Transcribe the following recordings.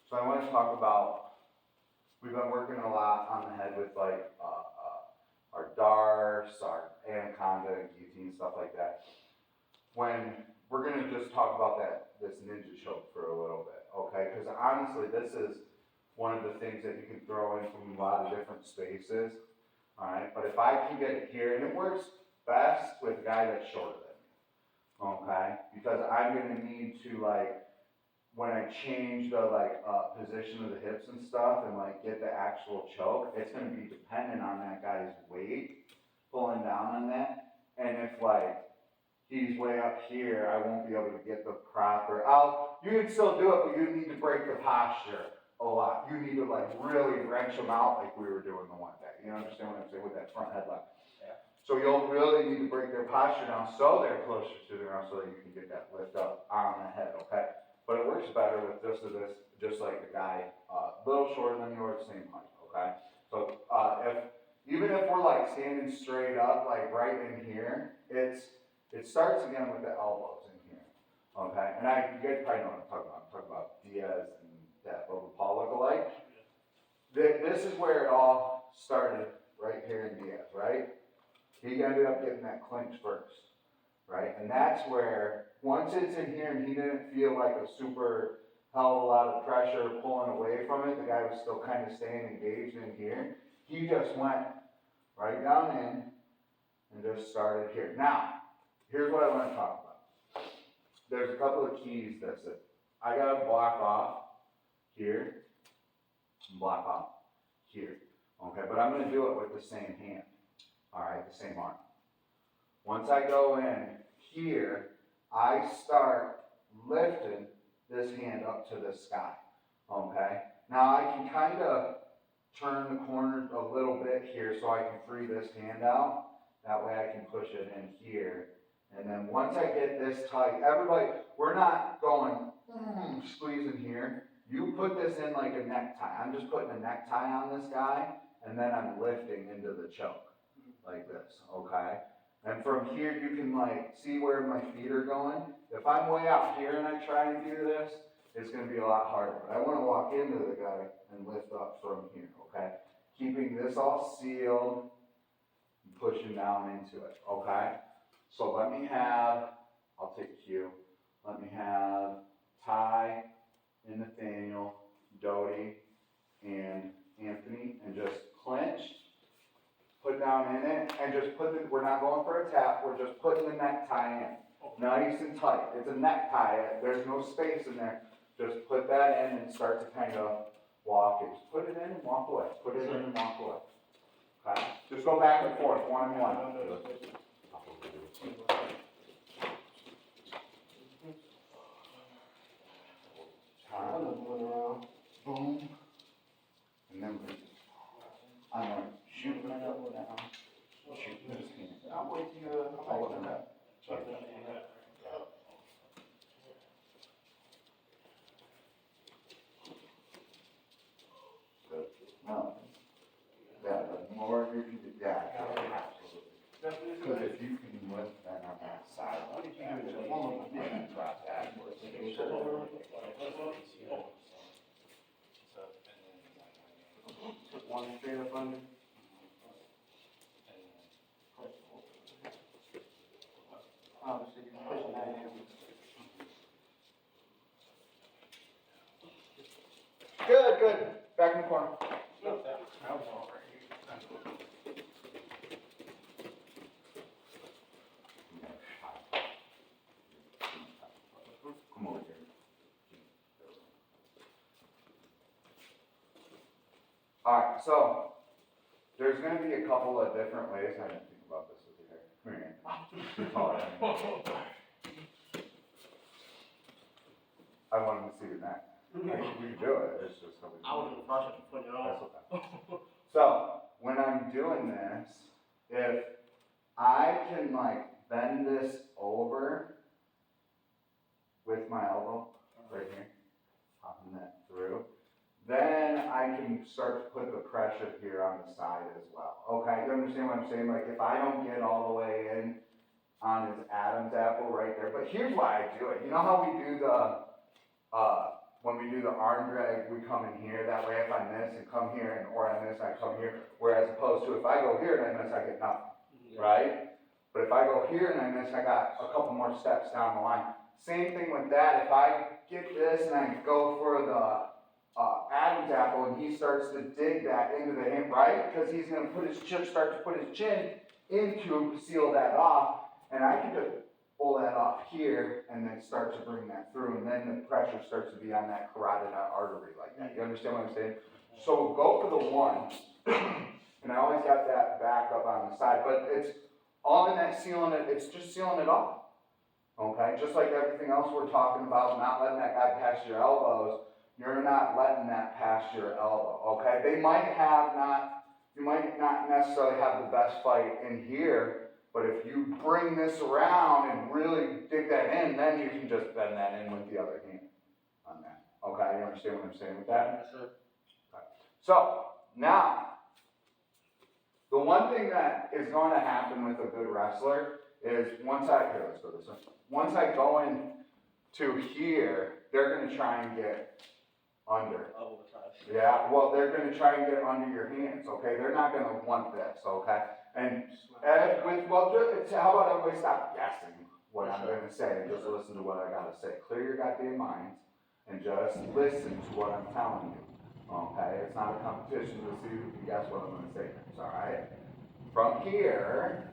So I want to talk about, we've been working a lot on the head with like our DARS, our Anaconda, and guillotine, stuff like that. When we're going to just talk about this ninja choke for a little bit, okay? Because honestly, this is one of the things that you can throw in from a lot of different spaces, all right? But if I can get it here, and it works best with a guy that's shorter than me, okay? Because I'm going to need to like, when I change the position of the hips and stuff and like get the actual choke, it's going to be dependent on that guy's weight pulling down on that. And if like he's way up here, I won't be able to get the proper, you can still do it, but you need to break the posture a lot. You need to like really wrench them out like we were doing the one day. You understand what I'm saying with that front headlock? Yeah. So you'll really need to break their posture down so they're closer to the ground so that you can get that lift up on the head, okay? But it works better with this, just like the guy, a little shorter than you or the same height, okay? So even if we're like standing straight up, like right in here, it starts again with the elbows in here, okay? And you guys probably know what I'm talking about. I'm talking about Diaz and that Logan Paul lookalike. This is where it all started right here in Diaz, right? He ended up getting that clinch first. Right, and that's where, once it's in here and he didn't feel like a super hell of a lot of pressure pulling away from it, the guy was still kind of staying engaged in here, he just went right down in and just started here. Now, here's what I want to talk about. There's a couple of keys that's it. I got to block off here and block off here, okay, but I'm going to do it with the same hand, all right, the same arm. Once I go in here, I start lifting this hand up to the sky, okay? Now I can kind of turn the corner a little bit here so I can free this hand out. That way I can push it in here. And then once I get this tight, everybody, we're not going squeezing here. You put this in like a necktie. I'm just putting a necktie on this guy, and then I'm lifting into the choke like this, okay? And from here, you can like see where my feet are going. If I'm way out here and I try and do this, it's going to be a lot harder. But I want to walk into the guy and lift up from here, okay? Keeping this all sealed and pushing down into it, okay? So let me have, I'll take cue. Let me have Ty and Nathaniel, Doty, and Anthony, and just clinch. Put down in it, and just we're not going for a tap, we're just putting the necktie in. Nice and tight. It's a necktie, there's no space in there. Just put that in and start to kind of walk it. Just put it in and walk away. Put it in and walk away. Okay? Just go back and forth, one and one. Boom. And then I'm going to shoot it up down. Shoot this hand. I'm with you. I'll look at that. No. The more you can do that, absolutely. Because if you can lift that on that side, drop that. Put one straight up under. Obviously, you can push that in. Good, good. Back in the corner. Come over here. Alright, so there's going to be a couple of different ways. I didn't think about this with you here. Come here. You're taller than me. I wanted to see your neck. You do it. It's just how we do it. I was in the process of putting it on. That's okay. So when I'm doing this, if I can like bend this over with my elbow right here, popping that through, then I can start to put the pressure here on the side as well. Okay, you understand what I'm saying? Like if I don't get all the way in on his Adam's apple right there, but here's why I do it. You know how we do the when we do the arm drag, we come in here. That way if I miss and come here, or I miss, I come here. Whereas opposed to if I go here and I miss, I get nothing, right? But if I go here and I miss, I got a couple more steps down the line. Same thing with that. If I get this and I go for the Adam's apple and he starts to dig that into the hand, right? Because he's going to start to put his chin into to seal that off. And I can just pull that off here and then start to bring that through. And then the pressure starts to be on that carotid artery like that. You understand what I'm saying? So we'll go for the one. And I always got that back up on the side. But it's all in that sealing it. It's just sealing it off. Okay? Just like everything else we're talking about, not letting that guy pass your elbows. You're not letting that pass your elbow. Okay? You might not necessarily have the best fight in here. But if you bring this around and really dig that in, then you can just bend that in with the other hand on that. Okay, you understand what I'm saying with that? Yes, sir. Okay. So, now, the one thing that is going to happen with a good wrestler is once I go in to here, they're going to try and get under. All the time. Yeah, well, they're going to try and get under your hands, okay? They're not going to want this, okay? And how about everybody stop guessing what I'm going to say and just listen to what I got to say. Clear your goddamn minds and just listen to what I'm telling you, okay? It's not a competition to see who can guess what I'm going to say next, all right? From here,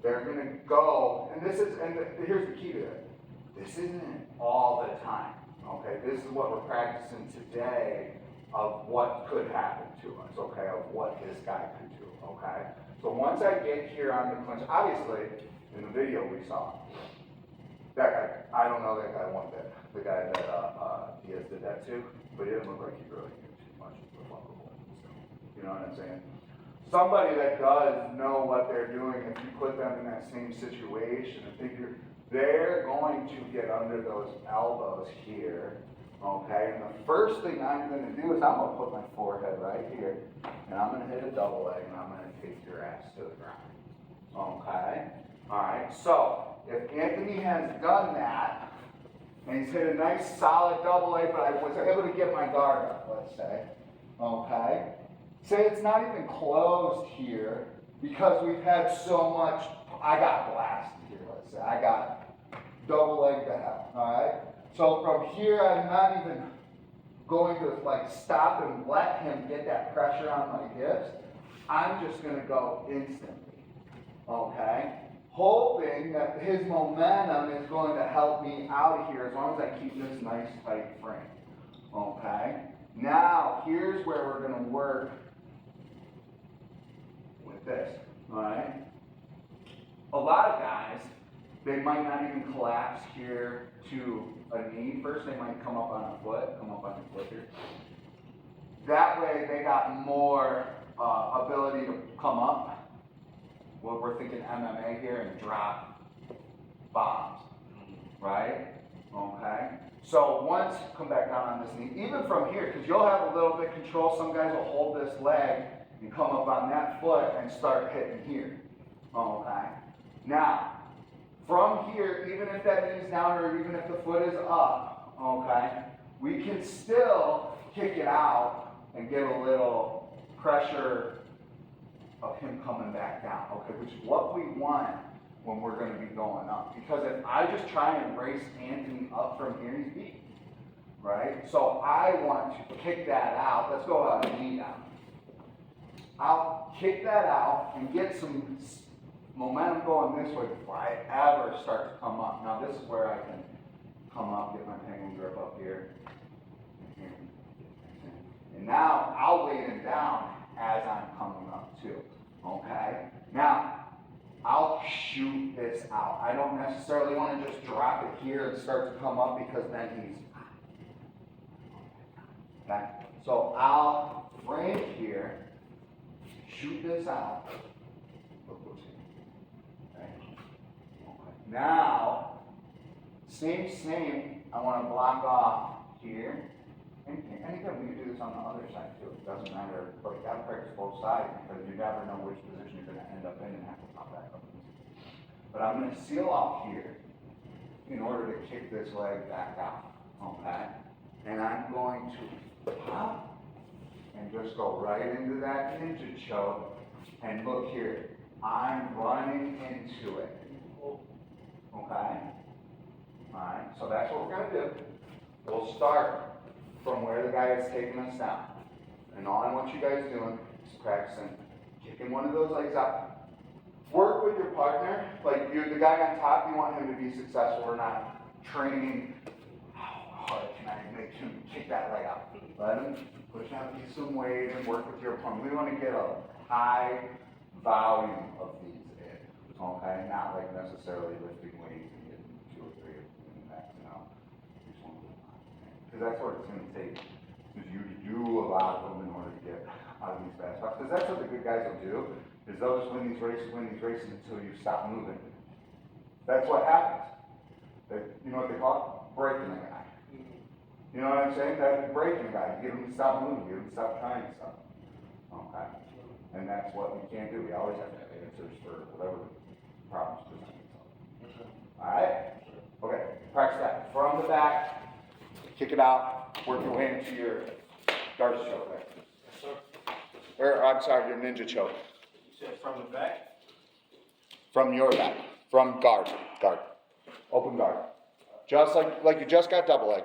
they're going to go, and here's the key to it. This isn't all the time, okay? This is what we're practicing today of what could happen to us, okay? Of what this guy could do, okay? So once I get here on the clinch, obviously, in the video we saw, that guy, I don't know that guy won that. The guy that Diaz did that to, but it didn't look like he really knew too much of the football. You know what I'm saying? Somebody that does know what they're doing, if you put them in that same situation, and figure they're going to get under those elbows here, okay? And the first thing I'm going to do is I'm going to put my forehead right here, and I'm going to hit a double leg, and I'm going to take your ass to the ground, okay? All right, so if Anthony has done that, and he's hit a nice solid double leg, but I was able to get my guard up, let's say, okay? Say it's not even closed here, because we've had so much, I got blasted here, let's say. I got double leg down, all right? So from here, I'm not even going to like stop and let him get that pressure on my hips. I'm just going to go instantly, okay? Hoping that his momentum is going to help me out of here as long as I keep this nice tight frame, okay? Now, here's where we're going to work with this, all right? A lot of guys, they might not even collapse here to a knee. First, they might come up on a foot, here. That way, they got more ability to come up. Well, we're thinking MMA here and drop bombs, right? Okay. So once, come back down on this knee, even from here, because you'll have a little bit of control. Some guys will hold this leg and come up on that foot and start hitting here. Okay. Now, from here, even if that knee's down or even if the foot is up, okay, we can still kick it out and get a little pressure of him coming back down, okay, which is what we want when we're going to be going up. Because if I just try and race Anthony up from here, he's beat, right? So I want to kick that out. Let's go out and knee down. I'll kick that out and get some momentum going this way before I ever start to come up. Now this is where I can come up, get my penguin grip up here. And now I'll weigh him down as I'm coming up too, okay? Now, I'll shoot this out. I don't necessarily want to just drop it here and start to come up because then he's, okay? So I'll frame here, shoot this out. Look what's here, okay? Now, same, I want to block off here. And again, we can do this on the other side too. It doesn't matter, but you gotta practice both sides because you never know which position you're gonna end up in and have to pop back up. But I'm gonna seal off here in order to kick this leg back out, okay? and I'm going to pop and just go right into that ninja choke. And look here, I'm running into it. Okay? Alright, so that's what we're going to do. We'll start from where the guy is taking us down. And all I want you guys doing is practicing kicking one of those legs up. Work with your partner, like you, the guy on top, you want him to be successful. We're not training, how hard can I make him kick that leg up? Let him push out some weight and work with your opponent. We want to get a high volume of these in, okay? Not like necessarily lifting weights and getting 2 or 3 in that, you know. Because that's what it's going to take, is you to do a lot of them in order to get out of these bad spots. Because that's what the good guys will do, is they'll just win these races until you stop moving. That's what happens. You know what they call it? Breaking a guy. You know what I'm saying? That's breaking a guy. You get him to stop moving, you get him to stop trying stuff. Okay? And that's what we can't do. We always have to have answers for whatever problems present themselves. Alright? Okay, practice that. From the back, kick it out, work your way into your Darce choke there. Yes, sir. Or, I'm sorry, your ninja choke. You said from the back? From your back. From guard. Guard. Open guard. Just like you just got double leg.